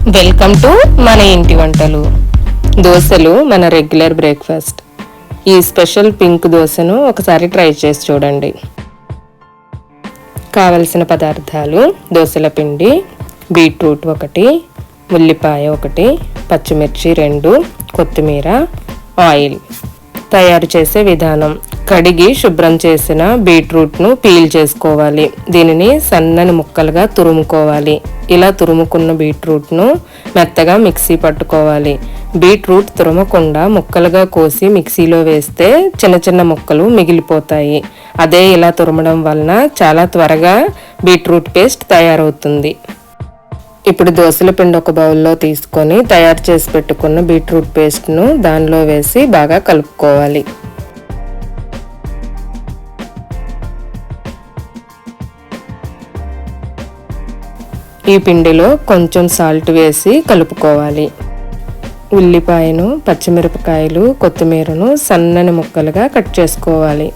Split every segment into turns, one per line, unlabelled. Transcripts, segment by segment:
Welcome to మన ఇంటి వంటలు. దోశలు మన రెగ్యులర్ బ్రేక్ఫాస్ట్. ఈ స్పెషల్ పింక్ దోశను ఒకసారి ట్రై చేసి చూడండి. కావలసిన పదార్థాలు: దోశల పిండి, బీట్రూట్ 1, ఉల్లిపాయ 1, పచ్చిమిర్చి 2, కొత్తిమీర, ఆయిల్. తయారు చేసే విధానం: కడిగి శుభ్రం చేసిన బీట్రూట్ను పీల్ చేసుకోవాలి. దీనిని సన్నని ముక్కలుగా తురుముకోవాలి. ఇలా తురుముకున్న బీట్రూట్ను మెత్తగా మిక్సీ పట్టుకోవాలి. బీట్రూట్ తురమకుండా ముక్కలుగా కోసి మిక్సీలో వేస్తే చిన్న చిన్న ముక్కలు మిగిలిపోతాయి. అదే ఇలా తురమడం వలన చాలా త్వరగా బీట్రూట్ పేస్ట్ తయారవుతుంది. ఇప్పుడు దోశల పిండి ఒక బౌల్లో తీసుకొని తయారు చేసి పెట్టుకున్న బీట్రూట్ పేస్ట్ను దానిలో వేసి బాగా కలుపుకోవాలి. ఈ పిండిలో కొంచెం సాల్ట్ వేసి కలుపుకోవాలి. ఉల్లిపాయను, పచ్చిమిరపకాయలు, కొత్తిమీరను సన్నని ముక్కలుగా కట్ చేసుకోవాలి.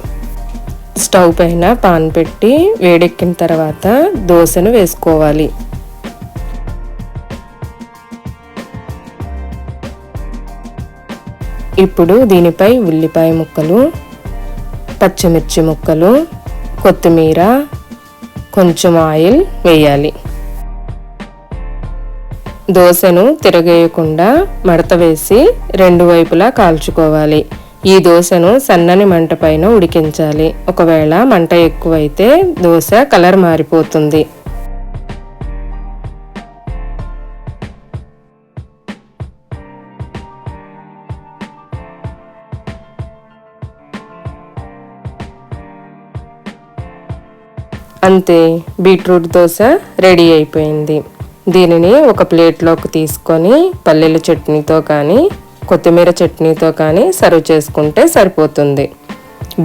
స్టవ్ పైన పాన్ పెట్టి వేడెక్కిన తర్వాత దోశను వేసుకోవాలి. ఇప్పుడు దీనిపై ఉల్లిపాయ ముక్కలు, పచ్చిమిర్చి ముక్కలు, కొత్తిమీర, కొంచెం ఆయిల్ వేయాలి. దోశను తిరగేయకుండా మడత వేసి 2 వైపులా కాల్చుకోవాలి. ఈ దోశను సన్నని మంట పైన ఉడికించాలి. ఒకవేళ మంట ఎక్కువైతే దోశ కలర్ మారిపోతుంది. అంతే, బీట్రూట్ దోశ రెడీ అయిపోయింది. దీనిని ఒక ప్లేట్లోకి తీసుకొని పల్లీల చట్నీతో కానీ కొత్తిమీర చట్నీతో కానీ సర్వ్ చేసుకుంటే సరిపోతుంది.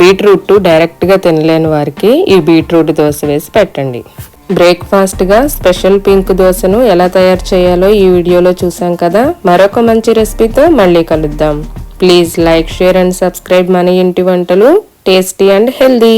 బీట్రూట్ డైరెక్ట్గా తినలేని వారికి ఈ బీట్రూట్ దోశ వేసి పెట్టండి. బ్రేక్ఫాస్ట్గా స్పెషల్ పింక్ దోశను ఎలా తయారు చేయాలో ఈ వీడియోలో చూసాం కదా. మరొక మంచి రెసిపీతో మళ్ళీ కలుద్దాం. Please like, share and subscribe మన ఇంటి వంటలు. Tasty and healthy.